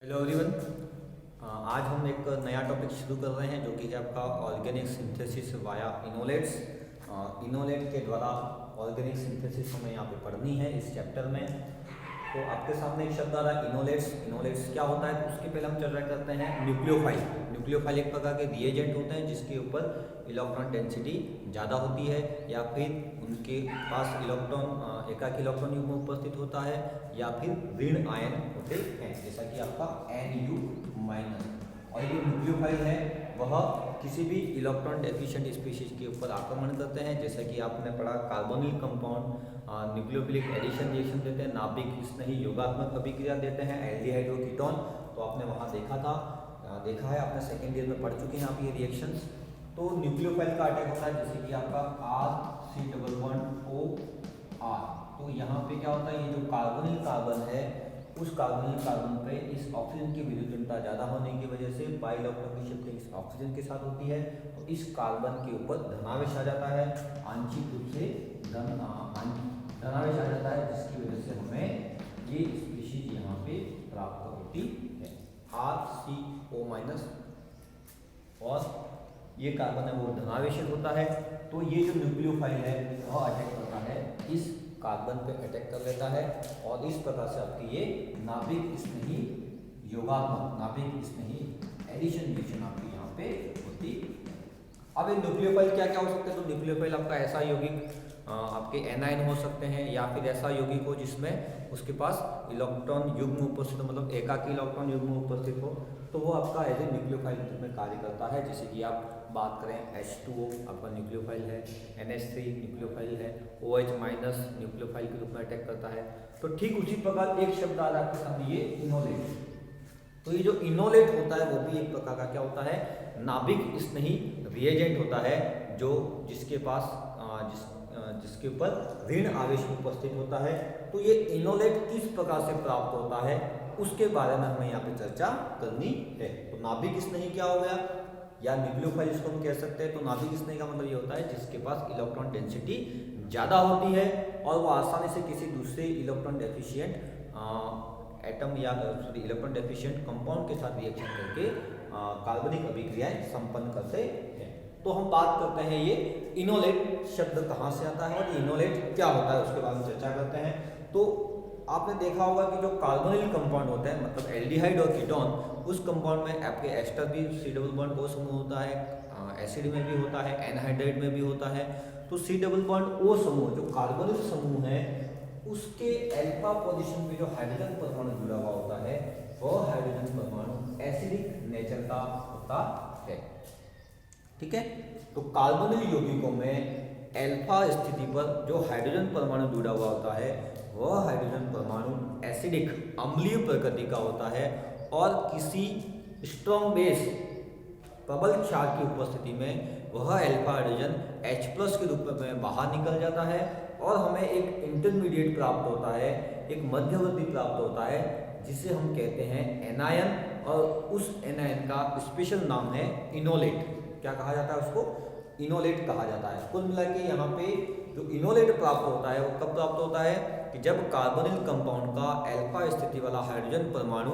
Hello everyone. आज हम एक नया टॉपिक शुरू कर रहे हैं जो कि है आपका ऑर्गेनिक सिंथेसिस वाया इनोलेट्स। इनोलेट के द्वारा ऑर्गेनिक सिंथेसिस हमें यहाँ पे पढ़नी है इस चैप्टर में। तो आपके सामने एक शब्द आ रहा है इनोलेट्स। इनोलेट्स क्या होता है उसके पहले हम चर्चा करते हैं न्यूक्लियोफाइल। न्यूक्लियोफाइल एक प्रकार के रिएजेंट होते हैं जिसके ऊपर इलेक्ट्रॉन डेंसिटी ज़्यादा होती है या फिर उनके पास इलेक्ट्रॉन एकाकी इलेक्ट्रॉन युग्म उपस्थित होता है या फिर ऋण आयन होते हैं, जैसा कि आपका Nu-। और ये न्यूक्लियोफाइल है वह किसी भी इलेक्ट्रॉन डेफिशिएंट स्पीशीज के ऊपर आक्रमण करते हैं, जैसा कि आपने पढ़ा carbonyl compound nucleophilic addition reaction देते हैं, नाभिक स्नेही योगात्मक अभिक्रिया देते हैं, एल्डिहाइड और कीटोन। तो आपने वहाँ देखा है आपने सेकेंड ईयर में पढ़ चुके हैं आप ये रिएक्शंस। तो न्यूक्लियोफाइल का अटैक होता है जैसे कि आपका RC++OR। तो यहाँ पे क्या होता है, ये जो कार्बोनिल कार्बन है उस कार्बोनिल कार्बन पे इस ऑक्सीजन की विद्युतीयता ज़्यादा होने की वजह से बाई इलेक्ट्रॉन की शिफ्टिंग इस ऑक्सीजन के साथ होती है तो इस कार्बन के ऊपर धनावेश आ जाता है, आंशिक रूप से धनावेश आ जाता है, जिसकी वजह से हमें ये स्पीशीज यहाँ पे प्राप्त होती है RCO- और ये कार्बन है वो धनावेशित होता है। तो ये जो न्यूक्लियोफाइल है वह अटैक करता है इस कार्बन पे अटैक कर लेता है और इस प्रकार से आपकी ये नाभिक स्नेही योगात्मक नाभिक स्नेही एडिशन रिएक्शन आपकी यहाँ पे होती है। अब ये न्यूक्लियोफाइल क्या क्या हो सकते हैं, तो न्यूक्लियोफाइल आपका ऐसा यौगिक आपके एनायन हो सकते हैं या फिर ऐसा यौगिक हो जिसमें उसके पास इलेक्ट्रॉन युग्म उपस्थित हो, मतलब एकाकी इलेक्ट्रॉन युग्म उपस्थित हो, तो वो आपका एज ए न्यूक्लियोफाइल में कार्य करता है। जैसे कि आप बात करें H2O आपका न्यूक्लियोफाइल है, NH3 न्यूक्लियोफाइल है, OH- न्यूक्लियोफाइल के रूप में अटैक करता है। तो ठीक उसी प्रकार एक शब्द आ रहा है आपके सामने ये इनोलेट। तो ये जो इनोलेट होता है वो भी एक प्रकार का क्या होता है, नाभिक स्नेही रिएजेंट होता है जो जिसके पास जिसके ऊपर ऋण आवेश उपस्थित होता है। तो ये इनोलेट किस प्रकार से प्राप्त होता है उसके बारे में हमें यहाँ पे चर्चा करनी है। तो नाभिक स्नेही क्या हो गया या न्यूक्लियोफाइल इसको हम कह सकते हैं। तो नाभिक स्नेही का मतलब ये होता है जिसके पास इलेक्ट्रॉन डेंसिटी ज़्यादा होती है और वो आसानी से किसी दूसरे इलेक्ट्रॉन डेफिशिएंट एटम या इलेक्ट्रॉन डेफिशिएंट कंपाउंड के साथ रिएक्शन करके कार्बनिक अभिक्रियाएं संपन्न करते हैं। तो हम बात करते हैं ये इनोलेट शब्द कहाँ से आता है और इनोलेट क्या होता है उसके बारे में चर्चा करते हैं। तो आपने देखा होगा कि जो कार्बोनिल कंपाउंड होता है मतलब एल्डिहाइड और कीटोन, उस कंपाउंड में आपके एस्टर भी C++ O समूह होता है, एसिड में भी होता है, एनहाइड्राइड में भी होता है। तो C++ O समूह जो कार्बोनिल समूह है उसके अल्फा पोजीशन पे जो हाइड्रोजन परमाणु जुड़ा हुआ होता है वह हाइड्रोजन परमाणु एसिडिक नेचर का होता है। ठीक है, तो कार्बोनिल यौगिकों में अल्फा स्थिति पर जो हाइड्रोजन परमाणु जुड़ा हुआ होता है वह हाइड्रोजन परमाणु एसिडिक अम्लीय प्रकृति का होता है और किसी स्ट्रॉन्ग बेस प्रबल क्षार की उपस्थिति में वह अल्फा हाइड्रोजन H+ के रूप में बाहर निकल जाता है और हमें एक इंटरमीडिएट प्राप्त होता है, एक मध्यवर्ती प्राप्त होता है जिसे हम कहते हैं एनायन। और उस एनायन का स्पेशल नाम है इनोलेट। क्या कहा जाता है उसको, इनोलेट कहा जाता है। कुल मिला के यहाँ पे जो इनोलेट प्राप्त होता है वो कब प्राप्त होता है कि जब कार्बोनिल कंपाउंड का अल्फा स्थिति वाला हाइड्रोजन परमाणु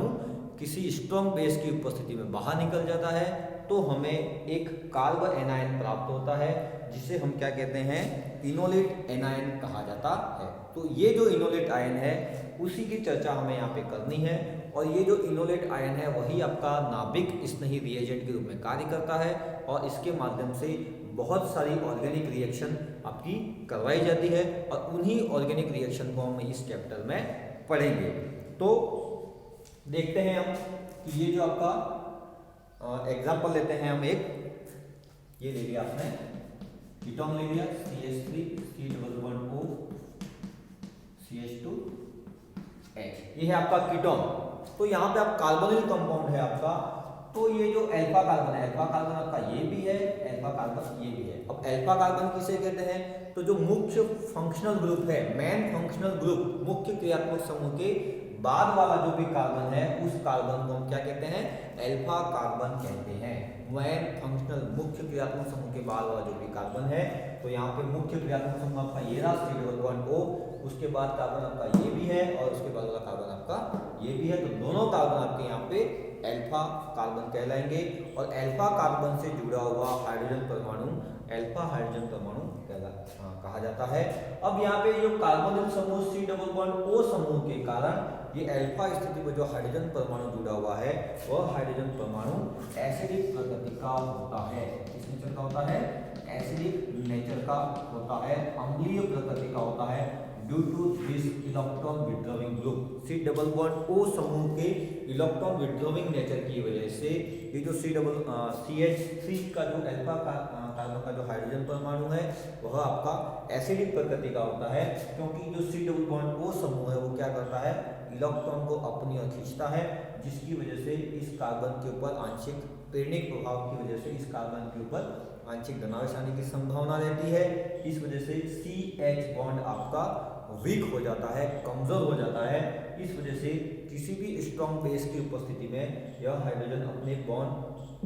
किसी स्ट्रॉन्ग बेस की उपस्थिति में बाहर निकल जाता है तो हमें एक कार्बन एनायन प्राप्त होता है जिसे हम क्या कहते हैं, इनोलेट एनायन कहा जाता है। तो ये जो इनोलेट आयन है उसी की चर्चा हमें यहाँ पे करनी है और ये जो इनोलेट आयन है वही आपका नाभिक स्नेही रिएजेंट के रूप में कार्य करता है और इसके माध्यम से बहुत सारी ऑर्गेनिक रिएक्शन आपकी करवाई जाती है और उन्हीं ऑर्गेनिक रिएक्शन को हम इस चैप्टर में पढ़ेंगे। तो देखते हैं हम कि ये जो आपका एग्जाम्पल लेते हैं हम एक, ये ले लिया आपने कीटोन ले लिया CH3 C++O CH2H, ये है आपका कीटोन। तो यहाँ पे आप कार्बोनिल कंपाउंड है आपका, तो ये जो अल्फा कार्बन है, अल्फा कार्बन आपका ये भी है, अल्फा कार्बन ये भी है। अब अल्फा कार्बन किसे कहते हैं, तो जो मुख्य फंक्शनल ग्रुप है, मेन फंक्शनल ग्रुप, मुख्य क्रियात्मक समूह के बाद वाला जो भी कार्बन है उस कार्बन को हम क्या कहते हैं, अल्फा कार्बन कहते हैं। मेन फंक्शनल मुख्य क्रियात्मक समूह के बाद वाला जो भी कार्बन है, तो यहाँ पे मुख्य क्रियात्मक समूह आपका ये रहा C++O, उसके बाद कार्बन आपका ये भी है और उसके बाद वाला कार्बन आपका ये भी है। तो दोनों कार्बन आपके यहाँ पे अल्फा कार्बन कहलाएंगे और अल्फा कार्बन से जुड़ा हुआ हाइड्रोजन परमाणु अल्फा हाइड्रोजन परमाणु कहा जाता है। अब यहाँ पे जो कार्बोनिल समूह C डबल बॉन्ड O समूह के कारण ये अल्फा स्थिति में जो हाइड्रोजन परमाणु जुड़ा हुआ है वह हाइड्रोजन परमाणु एसिडिक प्रकृति का होता है। किस नेचर का होता है? एसिडिक नेचर का होता है, अम्लीय प्रकृति का होता है due to this electron withdrawing group. C double bond O समूह के इलेक्ट्रॉन विड्रॉइंग नेचर की वजह से ये जो CH3 का जो अल्फा कार्बन का जो हाइड्रोजन परमाणु है वह आपका एसिडिक प्रकृति का होता है, क्योंकि जो C डबल बॉन्ड O समूह है वो क्या करता है? इलेक्ट्रॉन को अपनी ओर खींचता है, जिसकी वजह से इस कार्बन के ऊपर आंशिक प्रेरणिक प्रभाव की वजह से इस कार्बन के ऊपर आंशिक धनावेश आने की संभावना रहती है। इस वजह से CH बॉन्ड आपका वीक हो जाता है, कमजोर हो जाता है। इस वजह से किसी भी स्ट्रॉन्ग बेस की उपस्थिति में यह हाइड्रोजन अपने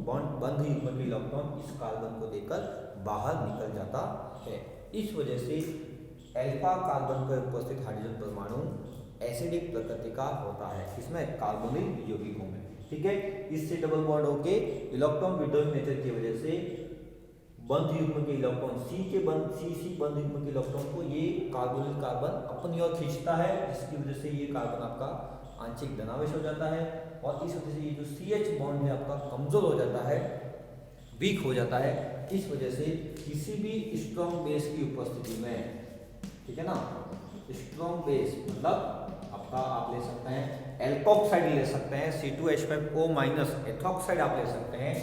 बंध युग्म के इलेक्ट्रॉन इस कार्बन को देकर बाहर निकल जाता है। इस वजह से अल्फा कार्बन पर उपस्थित हाइड्रोजन परमाणु एसिडिक प्रकृति का होता है, इसमें कार्बोनिल यौगिकों में। ठीक है, इससे डबल बॉन्ड होके इलेक्ट्रॉन विड्रॉइंग नेचर की वजह से बंध युग्म के इलेक्ट्रॉन C बंध युग्म के इलेक्ट्रॉन को ये कार्बोनिल कार्बन अपनी ओर खींचता है, जिसकी वजह से ये कार्बन आपका आंशिक धनावेश हो जाता है और इस वजह से ये जो CH बॉन्ड है आपका कमजोर हो जाता है, वीक हो जाता है। इस वजह से किसी भी स्ट्रॉन्ग बेस की उपस्थिति में, ठीक है ना, स्ट्रॉन्ग बेस मतलब आपका आप ले सकते हैं एल्कोक्साइड ले सकते हैं, C2H5O- एथॉक्साइड आप ले सकते हैं।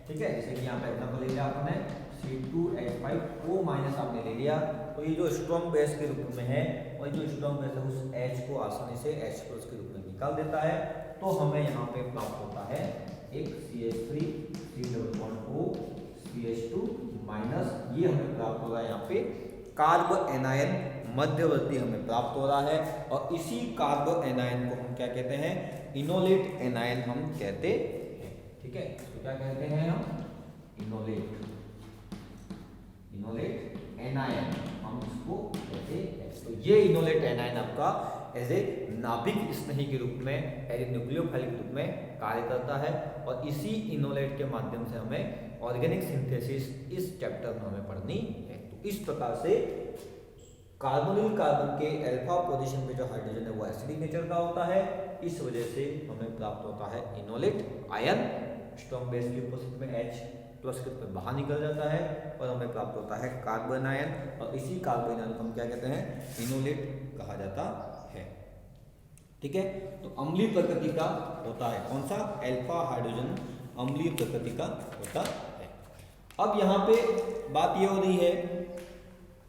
ठीक है, जैसे कि यहाँ पे एग्जांपल ले लिया आपने C2H5O- आपने ले लिया, तो ये जो स्ट्रॉन्ग बेस के रूप में है और जो स्ट्रॉन्ग बेस है उस H को आसानी से H+ के रूप में निकाल देता है, तो हमें यहाँ पे प्राप्त होता है एक CH3 C double bond O CH2-, ये हमें प्राप्त हो रहा है यहाँ पे कार्ब एनायन मध्यवर्ती हमें प्राप्त हो रहा है और इसी कार्ब एनायन को हम क्या कहते हैं? इनोलेट एनायन हम कहते हैं। ठीक है, तो क्या कहते हैं हम? इनोलेट एनायन हम इसको कहते हैं। तो ये इनोलेट एनायन आपका एज ए नाभिक स्नेही के रूप में, एज ए न्यूक्लियोफाइल के रूप में कार्य करता है और इसी इनोलेट के माध्यम से हमें ऑर्गेनिक सिंथेसिस इस चैप्टर में हमें पढ़नी है। तो इस प्रकार से कार्बोनिल कार्बन के अल्फा पोजीशन पे जो हाइड्रोजन है वो एसिडिक नेचर का होता है, इस वजह से हमें प्राप्त होता है इनोलेट आयन। स्ट्रॉन्ग बेस की उपस्थिति में H+ के रूप में बाहर निकल जाता है और हमें प्राप्त होता है कार्बन आयन और इसी कार्बन आयन को हम क्या कहते हैं? इनोलेट कहा जाता है। ठीक है, तो अम्लीय प्रकृति का होता है कौन सा? अल्फा हाइड्रोजन अम्लीय प्रकृति का होता है। अब यहाँ पे बात ये हो रही है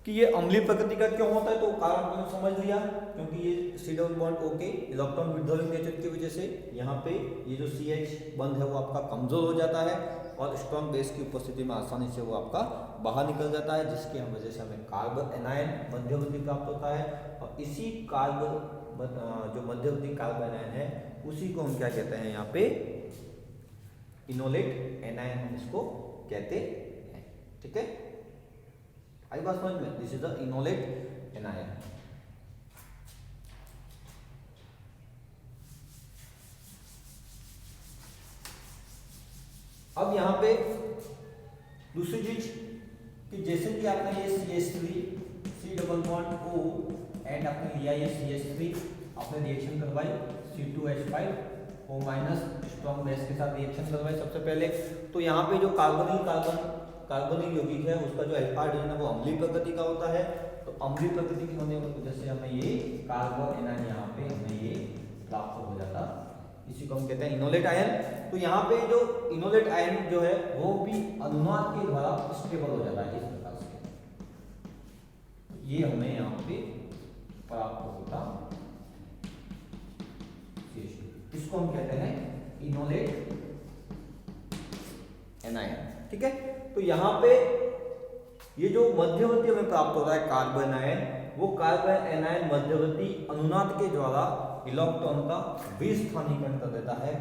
कि ये अम्लीय प्रकृति का क्यों होता है, तो कारण मैंने समझ लिया, क्योंकि ये C डबल बॉन्ड O के इलेक्ट्रॉन विड्रॉइंग नेचर की वजह से यहाँ पे ये जो CH बंध है वो आपका कमजोर हो जाता है और स्ट्रॉन्ग बेस की उपस्थिति में आसानी से वो आपका बाहर निकल जाता है, जिसकी वजह से हमें कार्ब एनायन मध्यवर्ती प्राप्त होता है और इसी जो मध्यवर्ती कार्ब एनायन है उसी को हम क्या कहते हैं? यहाँ पे इनोलेट एनायन हम इसको कहते हैं। ठीक है, आई बात समझ में? This is the enolate anion. अब यहाँ पे दूसरी चीज कि जैसे कि आपने ये CH3 C double bond O and आपने लिया ये CH3, आपने रिएक्शन करवाई C2H5O- स्ट्रॉन्ग बेस के साथ रिएक्शन करवाई सबसे पहले, तो यहाँ पे जो कार्बोनिल यौगिक है उसका जो अल्फा हाइड्रोजन है वो अम्लीय प्रकृति का होता है। तो अम्लीय प्रकृति की होने की वजह से हमें ये कार्बन एनायन यहाँ पे हमें ये प्राप्त हो जाता, इसी को हम कहते हैं इनोलेट आयन। तो यहाँ पे जो इनोलेट आयन जो है वो भी अनुनाद के द्वारा स्टेबल हो जाता है इस प्रकार से, ये हमें यहाँ पे प्राप्त होता, इसको हम कहते हैं इनोलेट एनायन। ठीक है, तो यहाँ पे ये जो मध्यवर्ती हमें प्राप्त होता है कार्बन आयन, वो कार्बन एनायन मध्यवर्ती अनुनाद के द्वारा इलेक्ट्रॉन का विस्थानीकरण कर देता है।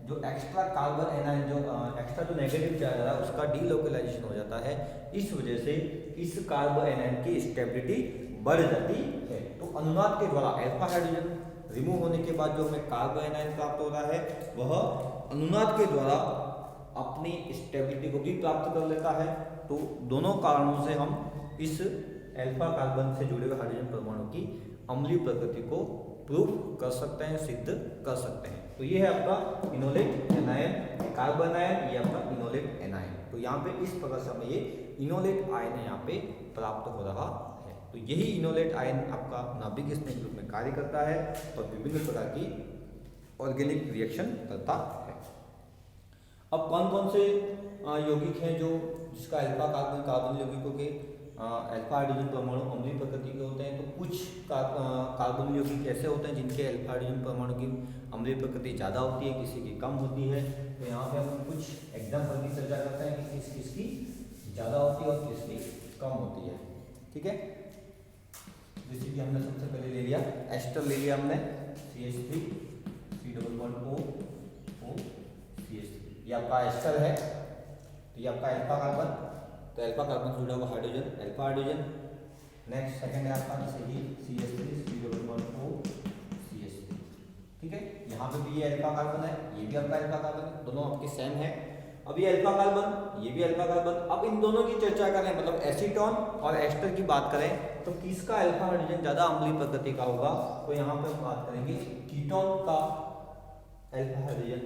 जो एक्स्ट्रा कार्बन एनायन जो एक्स्ट्रा जो नेगेटिव चार्ज है उसका डीलोकलाइजेशन हो जाता है, इस वजह से इस कार्बन एनायन की स्टेबिलिटी बढ़ जाती है। तो अनुनाद के द्वारा अल्फा हाइड्रोजन रिमूव होने के बाद जो हमें कार्बन एनायन प्राप्त हो रहा है वह अनुनाद के द्वारा अपनी स्टेबिलिटी को भी प्राप्त कर लेता है। तो दोनों कारणों से हम इस अल्फा कार्बन से जुड़े हुए हाइड्रोजन परमाणु की अम्लीय प्रकृति को प्रूव कर सकते हैं, सिद्ध कर सकते हैं। तो ये है आपका इनोलेट एनायन, कार्बन आयन, ये आपका इनोलेट एनायन। तो यहाँ पे इस प्रकार से हमें ये इनोलेट आयन यहाँ पे प्राप्त हो रहा है। तो यही इनोलेट आयन आपका नाभिक स्नेह रूप में कार्य करता है और विभिन्न प्रकार की ऑर्गेनिक रिएक्शन करता है। अब कौन कौन से यौगिक हैं जो जिसका अल्फा कार्बन कार्बन यौगिकों के अल्फा हाइड्रोजन परमाणु अम्लीय प्रकृति के होते हैं। तो कुछ कार्बन यौगिक ऐसे होते हैं जिनके अल्फा हाइड्रोजन परमाणु की अम्लीय प्रकृति ज़्यादा होती है, किसी की कम होती है। तो यहाँ पे हम कुछ एग्जाम्पल की चर्चा करते हैं कि किसकी ज़्यादा होती है और किसकी कम होती है। ठीक है, जैसे कि हमने सबसे पहले ले लिया एस्टर, ले लिया हमने CH3 C++O CH3, ये आपका एस्टर है। तो ये आपका अल्फा कार्बन, तो अल्फा कार्बन से जुड़ा हुआ hydrogen alpha hydrogen. Next second है आपका CH3 C++O CH3। ठीक है, यहाँ पे भी ये अल्फा कार्बन है, ये भी आपका अल्फा कार्बन है, दोनों आपके सेम है। अब ये अल्फा कार्बन, ये भी अल्फा कार्बन। अब इन दोनों की चर्चा करें, मतलब एसीटोन और एस्टर की बात करें, तो किसका अल्फा हाइड्रोजन ज्यादा अम्लीय प्रकृति का होगा। तो यहाँ पे हम बात करेंगे कीटोन का अल्फा हाइड्रोजन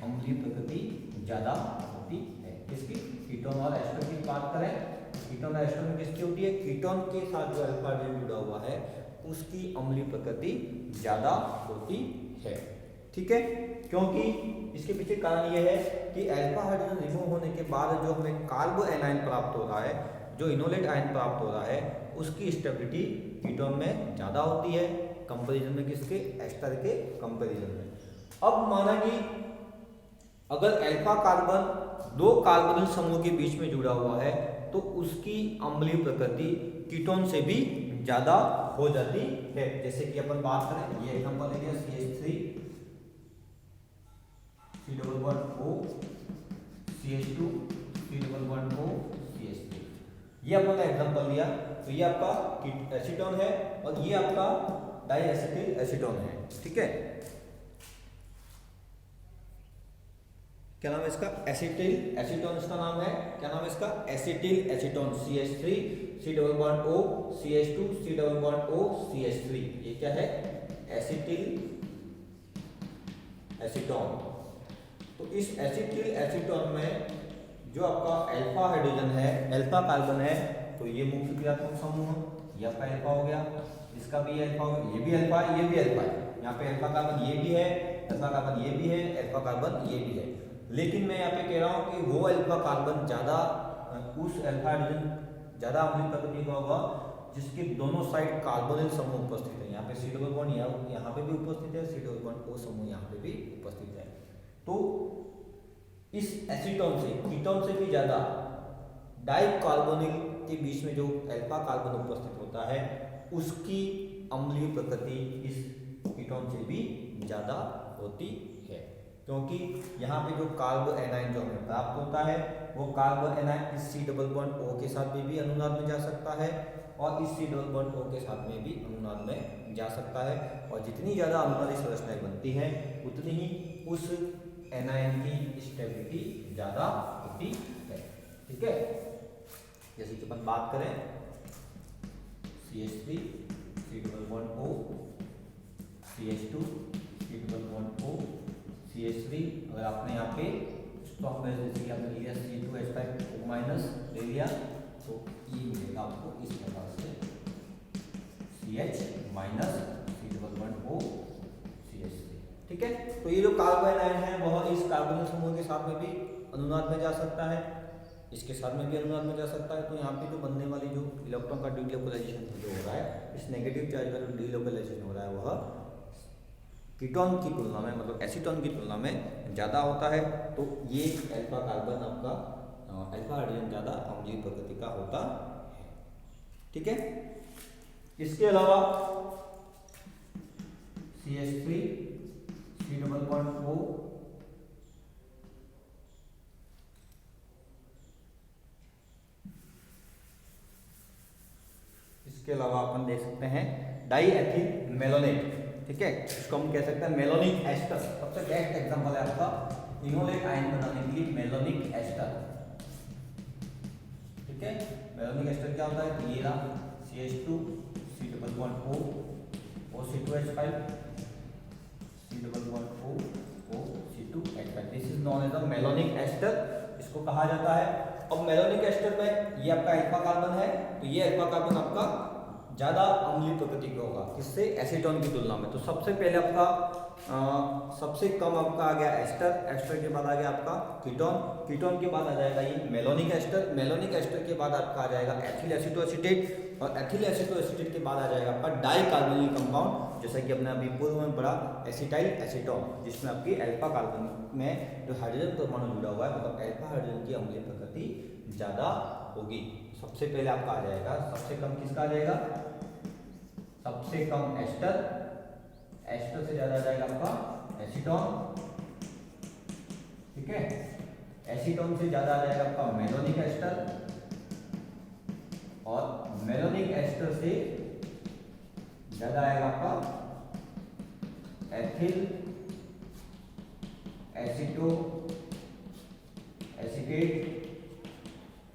अम्लीय प्रकृति ज्यादा होती है। किसकी, कीटोन और एस्टर की बात करें, कीटोन और एस्टर में किसकी होती है, कीटोन के साथ जो अल्फा हाइड्रोजन जुड़ा हुआ है उसकी अम्लीय प्रकृति ज्यादा होती है। ठीक है, क्योंकि इसके पीछे कारण यह है कि अल्फा हाइड्रोजन रिमूव होने के बाद जो हमें कार्बो एनायन प्राप्त हो रहा है, जो इनोलेट आयन प्राप्त हो रहा है, उसकी स्टेबिलिटी कीटोन में ज़्यादा होती है कंपैरिजन में किसके, एस्टर के कंपैरिजन में। अब माना कि अगर अल्फा कार्बन दो कार्बोनिल समूह के बीच में जुड़ा हुआ है तो उसकी अम्लीय प्रकृति कीटोन से भी ज़्यादा हो जाती है। जैसे कि अपन बात करें, ये एग्जांपल ले लिया CH3 C++O CH2 C++O CH3, ये अपन का एग्जांपल लिया। तो ये आपका एसीटोन है और ये आपका डाइएसिटिल एसीटोन है। ठीक है, क्या नाम है इसका, एसिटिल एसीटोन इसका नाम है। क्या नाम है इसका, acetyl acetone CH3 C++O CH2 C++O CH3, ये क्या है, एसिटिल एसीटोन। तो इस एसिटिल एसीटोन में जो आपका अल्फा हाइड्रोजन है, अल्फा कार्बन है, तो ये मुख्य क्रियात्मक समूह, ये आपका अल्फा हो गया, इसका भी अल्फा हो गया, ये भी अल्फा है, ये भी अल्फा है। यहाँ पे अल्फा कार्बन ये भी है, अल्फा कार्बन ये भी है, अल्फा कार्बन ये भी है। लेकिन मैं यहाँ पे कह रहा हूँ कि वो अल्फा कार्बन ज़्यादा, उस अल्फा हाइड्रोजन ज़्यादा अम्लीय प्रकृति का होगा जिसके दोनों साइड कार्बोनिल समूह उपस्थित है। यहाँ पे C++ यहाँ पे भी उपस्थित है, C++O समूह यहाँ पे भी उपस्थित है। तो इस एसीटोन से, कीटोन से भी ज़्यादा डाइकार्बोनिल के बीच में जो अल्फा कार्बन उपस्थित होता है उसकी अम्लीय प्रकृति इस कीटोन से भी ज़्यादा होती है। क्योंकि यहाँ पे जो कार्बो एनायन जो हमें प्राप्त होता है वो कार्बो एनायन इस C++O के साथ में भी अनुनाद में जा सकता है और इस C++O के साथ में भी अनुनाद में जा सकता है। और जितनी ज़्यादा अनुनादी संरचनाएं बनती हैं उतनी ही उस एनायन की स्टेबिलिटी ज़्यादा होती है। ठीक है, जैसे कि अपन बात करें CH3 C++O CH2 C++O CH3, अगर आपने यहाँ पे स्टॉक में जैसे आपने लिया C2H5O- ले लिया तो ये मिलेगा आपको इस प्रकार से CH- C++O CH3। ठीक है, तो ये जो कार्बन आयन है वह इस कार्बोनिल समूह के साथ में भी अनुनाद में जा सकता है, इसके साथ में भी अनुनाद में जा सकता है। तो यहाँ पे जो बनने वाली जो इलेक्ट्रॉन का डीलोकलाइजेशन जो हो रहा है, इस नेगेटिव चार्ज का जो डीलोकलाइजेशन हो रहा है वह कीटोन की तुलना में, मतलब एसीटोन की तुलना में ज़्यादा होता है। तो ये अल्फा कार्बन आपका अल्फा हाइड्रोजन ज़्यादा अम्लीय प्रकृति का होता है। ठीक है, इसके अलावा CH3 C++O इसके अलावा अपन देख सकते हैं डाईएथिल मेलोनेट। ठीक है, इसको हम कह सकते हैं मेलोनिक एस्टर, सबसे बेस्ट एग्जांपल है आपका इनोलेट आयन बनाने के लिए मेलोनिक एस्टर, ठीक है। मेलोनिक एस्टर क्या होता है, तो ये रहा CH2 C double bond O O C2H5 C double bond O C2H5, this is known as a malonic ester, इसको कहा जाता है। अब मेलोनिक एस्टर में ये आपका अल्फा कार्बन है, तो ये अल्फा कार्बन आपका ज्यादा अम्लीय प्रकृति का होगा किससे, एसीटोन की तुलना में। तो सबसे पहले आपका सबसे कम आपका आ गया एस्टर, एस्टर के बाद आ गया आपका कीटोन, कीटोन के बाद आ जाएगा ये मेलोनिक एस्टर, मेलोनिक एस्टर के बाद आपका आ जाएगा एथिल एसीटोएसिटेट, और एथिल एसीटोएसिटेट के बाद आ जाएगा आपका डाइकार्बोनिल कंपाउंड, जैसा कि अपने अभी पूर्व में पढ़ा एसिटाइल एसीटोन, जिसमें आपकी अल्फा कार्बन में जो हाइड्रोजन परमाणु जुड़ा हुआ है मतलब अल्फा हाइड्रोजन की अम्लीय प्रकृति ज्यादा होगी। सबसे पहले आपका आ जाएगा, सबसे कम किसका आ जाएगा, सबसे कम एस्टर, एस्टर से ज्यादा आ जाएगा आपका एसीटोन, ठीक है। एसीटोन से ज्यादा आ जाएगा आपका मेलोनिक एस्टर, और मेलोनिक एस्टर से ज्यादा आएगा आपका एथिल एसीटो एसीटेट,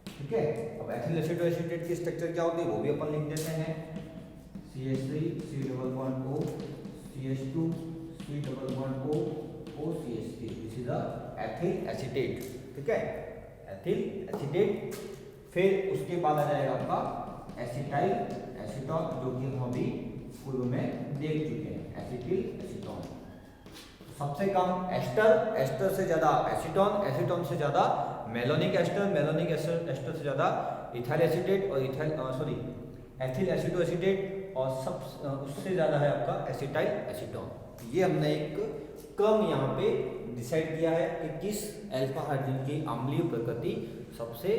ठीक है। अब एथिल एसीटो एसीटेट की स्ट्रक्चर क्या होती है वो भी अपन लिख देते हैं, CH3 C double bond O CH2 C double bond O O CH3, this is a ethyl acetate, ठीक है, एथिल एसीटेट। फिर उसके बाद आ जाएगा आपका एसिटाइल एसीटोन, जो कि हम अभी पूर्व में देख चुके हैं, एसिटिल एसीटोन। सबसे कम एस्टर, एस्टर से ज्यादा एसीटोन, एसीटोन से ज्यादा मेलोनिक एस्टर, मेलोनिक एस्टर से ज्यादा इथाइल एसीटेट और एथिल एसीटोएसीटेट, और सब उससे ज्यादा है आपका एसिटाइल एसीटोन। ये हमने एक क्रम यहाँ पे डिसाइड किया है कि किस अल्फा हाइड्रोजन की अम्लीय प्रकृति सबसे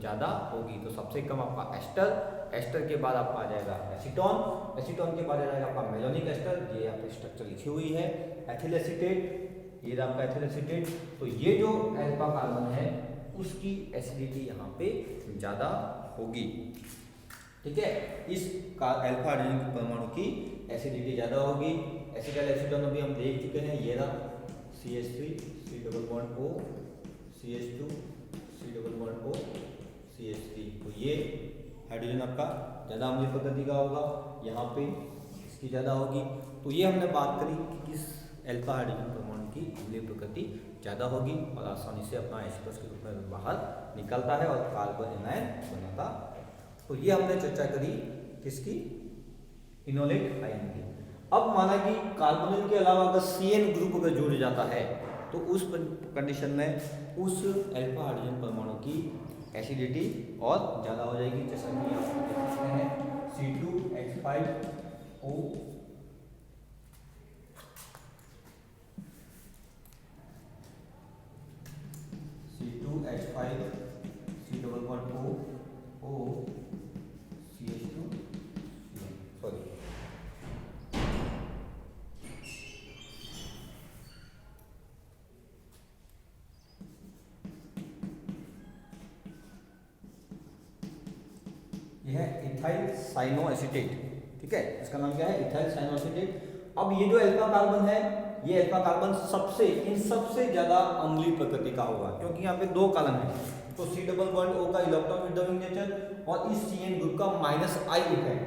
ज्यादा होगी। तो सबसे कम आपका एस्टर, एस्टर के बाद आपका आ जाएगा एसीटोन, एसीटोन के बाद आ जाएगा आपका मेलोनिक एस्टर, ये यहाँ पे स्ट्रक्चर लिखी हुई है, एथिल एसीटेट, ये आपका एथिल एसीटेट। तो ये जो अल्फा कार्बन है उसकी एसिडिटी यहाँ पे ज्यादा होगी, ठीक है। इस अल्फा हाइड्रोजन के परमाणु की एसिडिटी ज्यादा होगी। एसिटाइल एसीटोन अभी हम देख चुके हैं, ये रहा CH3 C double bond O CH2 C double bond O CH3, तो ये हाइड्रोजन आपका ज्यादा अम्लीय प्रकृति का होगा, यहाँ पे इसकी ज्यादा होगी। तो ये हमने बात करी कि किस अल्फा हाइड्रोजन परमाणु की अम्लीय प्रकृति ज्यादा होगी और आसानी से अपना H+ के रूप में बाहर निकलता है और कार्बन एनायन बनाता। तो ये हमने चर्चा करी किसकी, इनोलेट आयन की। अब माना कि कार्बोनिल के अलावा अगर CN ग्रुप अगर जुड़ जाता है तो उस कंडीशन में उस अल्फा हाइड्रोजन परमाणु की एसिडिटी और ज़्यादा हो जाएगी, जैसा कि आप देख सकते हैं C2H5O C2H5 C double bond O CH2 sorry यह है इथाइल साइनोएसिटेट, ठीक है, इसका नाम क्या है, इथाइल साइनोएसिटेट। अब ये जो अल्फा कार्बन है, ये अल्फा कार्बन इन सबसे ज्यादा अम्लीय प्रकृति का होगा, क्योंकि यहाँ पे दो कॉलम है। तो C डबल बॉन्ड O का इलेक्ट्रॉन विड्रॉइंग नेचर और इस CN ग्रुप का -I इफेक्ट,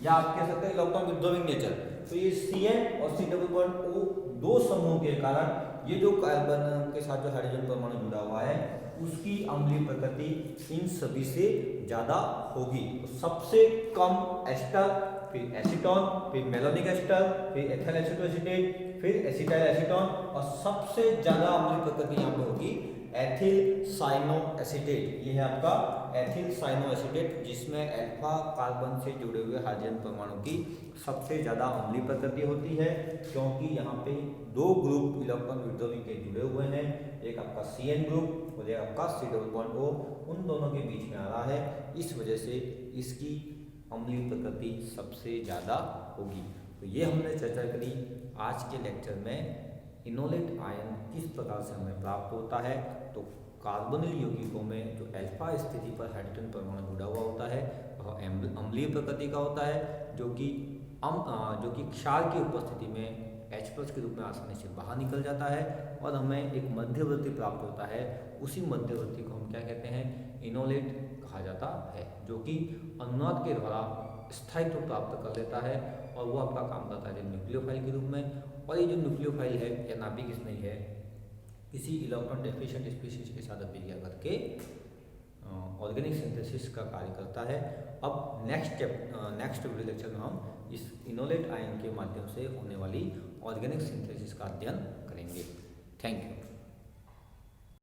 या आप कह सकते हैं इलेक्ट्रॉन विड्रॉइंग नेचर। तो ये CN और C डबल बॉन्ड O दो समूह के कारण ये जो कार्बन के साथ जो हाइड्रोजन परमाणु जुड़ा हुआ है उसकी अम्लीय प्रकृति इन सभी से ज्यादा होगी। तो सबसे कम एस्टर, फिर एसीटोन, फिर मेलोनिक एस्टर, फिर एथिल एसीटोएसीटेट, फिर एसिटाइल एसीटोन, और सबसे ज्यादा अम्लीय प्रकृति यहाँ पे होगी एथिल साइनोएसिटेट। ये है आपका एथिल साइनोएसिटेट, जिसमें अल्फा कार्बन से जुड़े हुए हाइड्रोजन परमाणु की सबसे ज्यादा अम्लीय प्रकृति होती है, क्योंकि यहाँ पे दो ग्रुप इलेक्ट्रॉन विड्रॉइंग के जुड़े हुए हैं, एक आपका CN ग्रुप और एक आपका C डबल बॉन्ड O, उन दोनों के बीच में आ रहा है, इस वजह से इसकी अम्लीय प्रकृति सबसे ज्यादा होगी। तो ये हमने चर्चा करी आज के लेक्चर में, इनोलेट आयन किस प्रकार से हमें प्राप्त होता है। तो कार्बोनिल यौगिकों में जो अल्फा स्थिति पर हाइड्रोजन परमाणु जुड़ा हुआ होता है वह अम्लीय प्रकृति का होता है, जो कि क्षार की उपस्थिति में H+ के रूप में आसानी से बाहर निकल जाता है और हमें एक मध्यवर्ती प्राप्त होता है। उसी मध्यवर्ती को हम क्या कहते हैं, इनोलेट कहा जाता है, जो कि अनुनाद के द्वारा स्थायित्व प्राप्त कर लेता है और वो आपका काम करता है न्यूक्लियोफाइल के रूप में। और ये जो न्यूक्लियोफाइल है या नाभिक स्नेही है, किसी इलेक्ट्रॉन डेफिशिएंट स्पीशीज के साथ अभिक्रिया करके ऑर्गेनिक सिंथेसिस का कार्य करता है। अब नेक्स्ट वीडियो लेक्चर में हम इस इनोलेट आयन के माध्यम से होने वाली ऑर्गेनिक सिंथेसिस का अध्ययन करेंगे। Thank you.